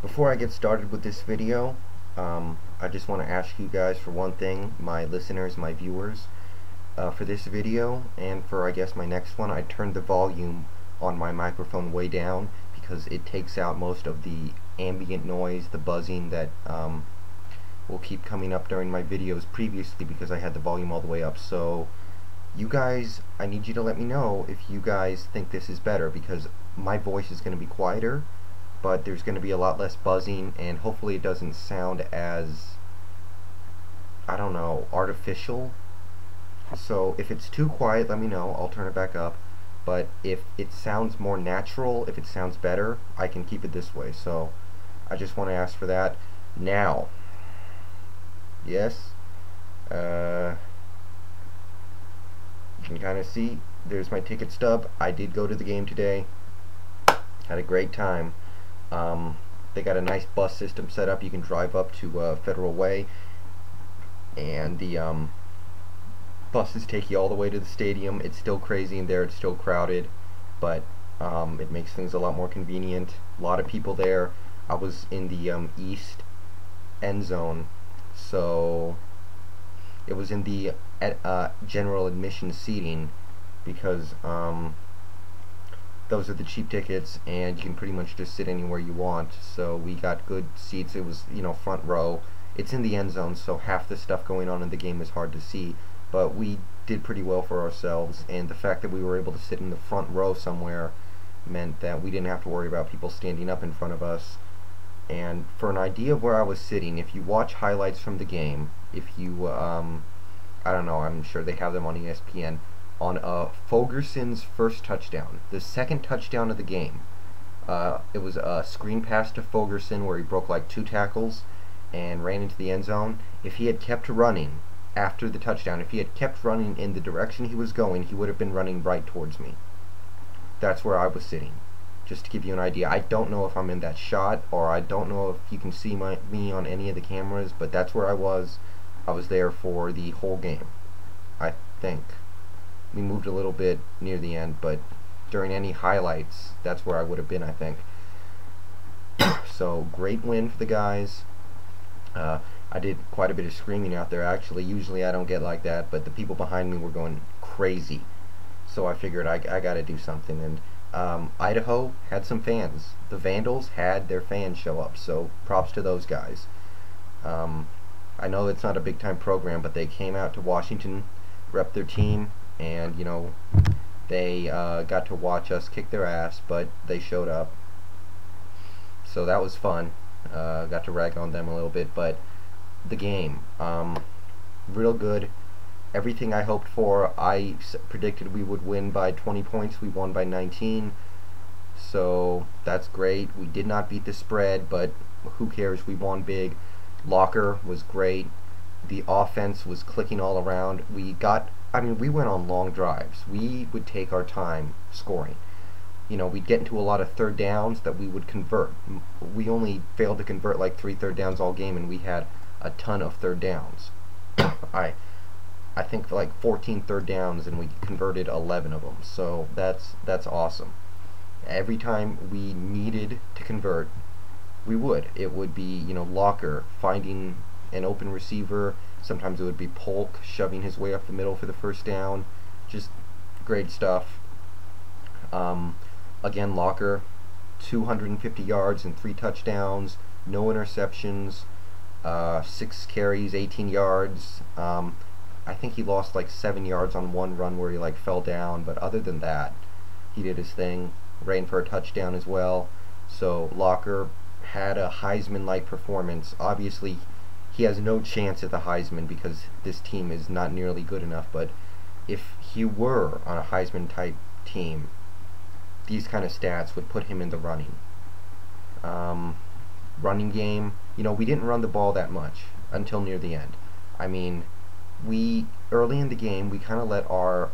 Before I get started with this video, I just want to ask you guys for one thing, my listeners, my viewers, for this video and for I guess my next one. I turned the volume on my microphone way down because it takes out most of the ambient noise, the buzzing that will keep coming up during my videos previously because I had the volume all the way up. So you guys, I need you to let me know if you guys think this is better, because my voice is going to be quieter, but there's going to be a lot less buzzing, and hopefully it doesn't sound as, I don't know, artificial. So if it's too quiet, let me know, I'll turn it back up. But if it sounds more natural, if it sounds better, I can keep it this way. So I just want to ask for that. Now, yes, you can kind of see, there's my ticket stub. I did go to the game today, had a great time. They got a nice bus system set up. You can drive up to Federal Way, and the buses take you all the way to the stadium. It's still crazy in there, it's still crowded, but it makes things a lot more convenient. A lot of people there. I was in the east end zone, so it was in the general admission seating, because those are the cheap tickets and you can pretty much just sit anywhere you want. So we got good seats. It was, you know, front row. It's in the end zone, so half the stuff going on in the game is hard to see, but we did pretty well for ourselves, and the fact that we were able to sit in the front row somewhere meant that we didn't have to worry about people standing up in front of us. And for an idea of where I was sitting, if you watch highlights from the game, if you I don't know, I'm sure they have them on ESPN, on Fogerson's first touchdown, the second touchdown of the game. It was a screen pass to Fogerson where he broke like 2 tackles and ran into the end zone. If he had kept running after the touchdown, if he had kept running in the direction he was going, he would have been running right towards me. That's where I was sitting, just to give you an idea. I don't know if I'm in that shot, or I don't know if you can see me on any of the cameras, but that's where I was. I was there for the whole game, I think. We moved a little bit near the end, but during any highlights, that's where I would have been, I think. So, great win for the guys. I did quite a bit of screaming out there, actually. Usually I don't get like that, but the people behind me were going crazy. So I figured I gotta do something. And Idaho had some fans. The Vandals had their fans show up, so props to those guys. I know it's not a big time program, but they came out to Washington, rep their team, and you know, they got to watch us kick their ass, but they showed up, so that was fun. Got to rag on them a little bit. But the game, real good. Everything I hoped for. I predicted we would win by 20 points. We won by 19, so that's great. We did not beat the spread, but who cares? We won big. Locker was great. The offense was clicking all around. We went on long drives. We would take our time scoring. You know, we'd get into a lot of third downs that we would convert. We only failed to convert like 3 third downs all game, and we had a ton of third downs. I think like 14 third downs, and we converted 11 of them. So that's awesome. Every time we needed to convert, we would. It would be, you know, Locker finding an open receiver. Sometimes it would be Polk shoving his way up the middle for the first down. Just great stuff. Again, Locker, 250 yards and 3 touchdowns, no interceptions, 6 carries, 18 yards. I think he lost like 7 yards on one run where he like fell down, but other than that, he did his thing. Ran for a touchdown as well. So Locker had a Heisman-like performance. Obviously, he has no chance at the Heisman because this team is not nearly good enough, but if he were on a Heisman-type team, these kind of stats would put him in the running. Running game, you know, we didn't run the ball that much until near the end. I mean, early in the game, we kind of let our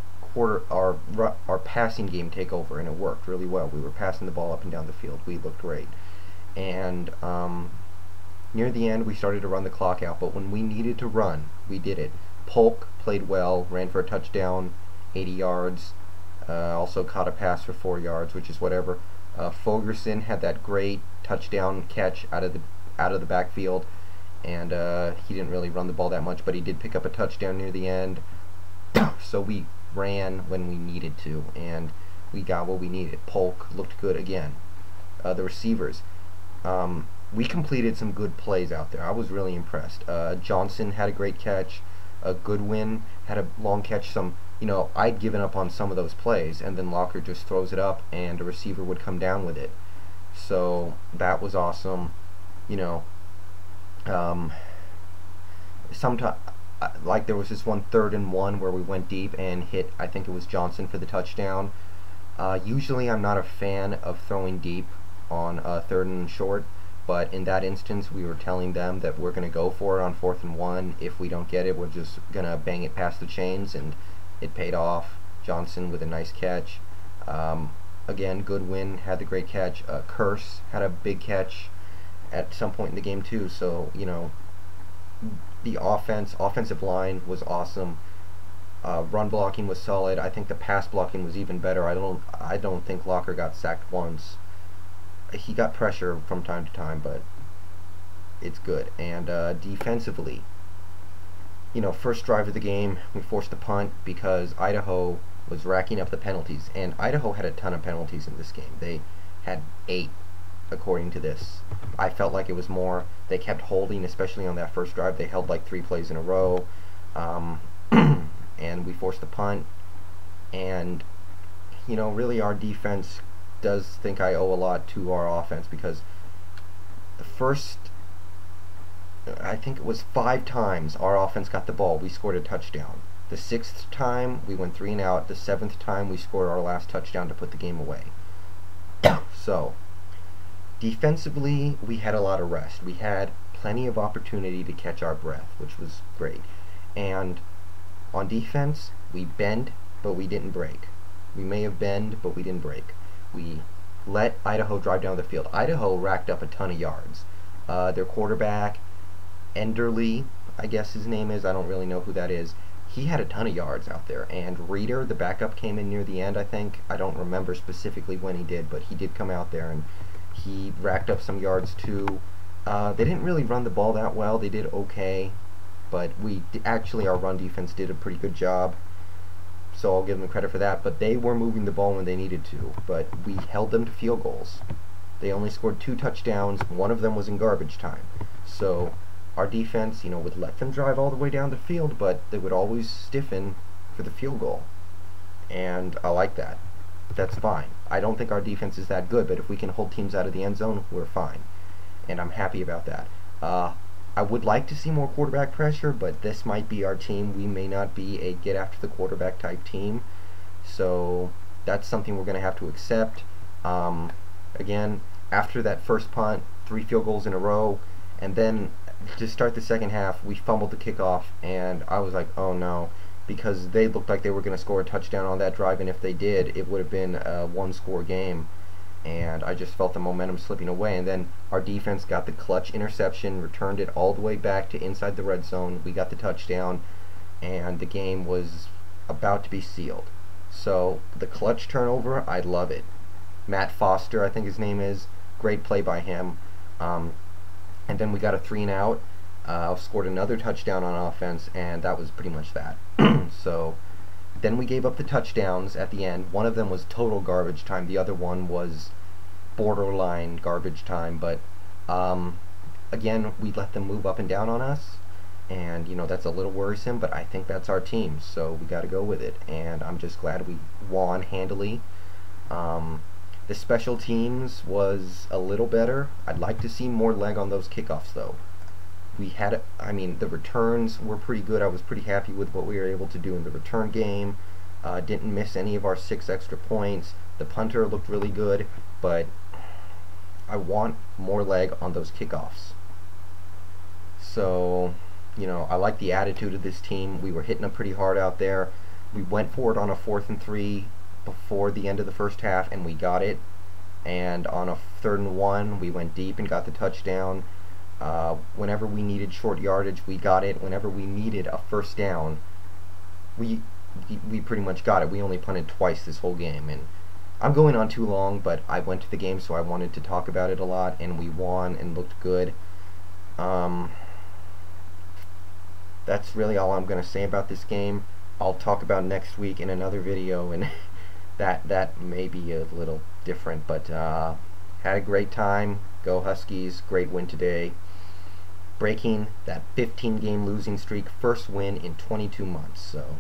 passing game take over, and it worked really well. We were passing the ball up and down the field. We looked great. And near the end, we started to run the clock out, but when we needed to run, we did it. Polk played well, ran for a touchdown, 80 yards, also caught a pass for 4 yards, which is whatever. Fogerson had that great touchdown catch out of the backfield, and he didn't really run the ball that much, but he did pick up a touchdown near the end. So we ran when we needed to, and we got what we needed. Polk looked good again. The receivers, we completed some good plays out there. I was really impressed. Johnson had a great catch. Goodwin had a long catch. I'd given up on some of those plays, and then Locker just throws it up, and a receiver would come down with it. So that was awesome. Sometimes, like there was this one 3rd and 1 where we went deep and hit, I think it was Johnson for the touchdown. Usually I'm not a fan of throwing deep on 3rd and short, but in that instance we were telling them that we're going to go for it on 4th and 1. If we don't get it, we're just going to bang it past the chains, and it paid off. Johnson with a nice catch. Again, Goodwin had the great catch. Curse had a big catch at some point in the game too. So the offensive line was awesome. Run blocking was solid. I think the pass blocking was even better. I don't think Locker got sacked once. He got pressure from time to time, but it's good. And defensively, first drive of the game, we forced a punt because Idaho was racking up the penalties, and Idaho had a ton of penalties in this game. They had 8, according to this. I felt like it was more. They kept holding, especially on that first drive. They held like 3 plays in a row, and we forced a punt. And really our defense does think I owe a lot to our offense, because the first, I think it was 5 times our offense got the ball, we scored a touchdown. The 6th time we went 3 and out. The 7th time we scored our last touchdown to put the game away. So defensively, we had a lot of rest. We had plenty of opportunity to catch our breath, which was great. And on defense, we bend, but we didn't break. We may have bend, but we didn't break. We let Idaho drive down the field. Idaho racked up a ton of yards. Their quarterback, Enderly, I guess his name is, I don't really know who that is, he had a ton of yards out there. And Reeder, the backup, came in near the end, I think. I don't remember specifically when he did, but he did come out there, and he racked up some yards too. They didn't really run the ball that well. They did okay, but actually our run defense did a pretty good job, so I'll give them credit for that. But they were moving the ball when they needed to, but we held them to field goals. They only scored 2 touchdowns. One of them was in garbage time. So our defense, would let them drive all the way down the field, but they would always stiffen for the field goal. And I like that. That's fine. I don't think our defense is that good, but if we can hold teams out of the end zone, we're fine. And I'm happy about that. I would like to see more quarterback pressure, but this might be our team. We may not be a get after the quarterback type team. So that's something we're going to have to accept. Again, after that first punt, 3 field goals in a row, and then to start the second half, we fumbled the kickoff, and I was like, oh no, because they looked like they were going to score a touchdown on that drive, and if they did, it would have been a 1-score game, and I just felt the momentum slipping away. And then our defense got the clutch interception, returned it all the way back to inside the red zone. We got the touchdown, and the game was about to be sealed. So the clutch turnover, I love it. Matt Foster, I think his name is, great play by him. And then we got a 3 and out, scored another touchdown on offense, and that was pretty much that. So then we gave up the touchdowns at the end. One of them was total garbage time. The other one was borderline garbage time. But again, we let them move up and down on us, and that's a little worrisome, but I think that's our team, so we got to go with it. And I'm just glad we won handily. The special teams was a little better. I'd like to see more leg on those kickoffs, though. The returns were pretty good. I was pretty happy with what we were able to do in the return game. Didn't miss any of our 6 extra points. The punter looked really good, but I want more leg on those kickoffs. So, I like the attitude of this team. We were hitting them pretty hard out there. We went for it on a 4th and 3 before the end of the first half, and we got it. And on a 3rd and 1, we went deep and got the touchdown. Whenever we needed short yardage, we got it. Whenever we needed a first down, we pretty much got it. We only punted twice this whole game, and I'm going on too long, but I went to the game, so I wanted to talk about it a lot, and we won and looked good. Um, that's really all I'm going to say about this game. I'll talk about next week in another video, and that may be a little different, but had a great time. Go Huskies. Great win today. Breaking that 15-game losing streak. First win in 22 months. So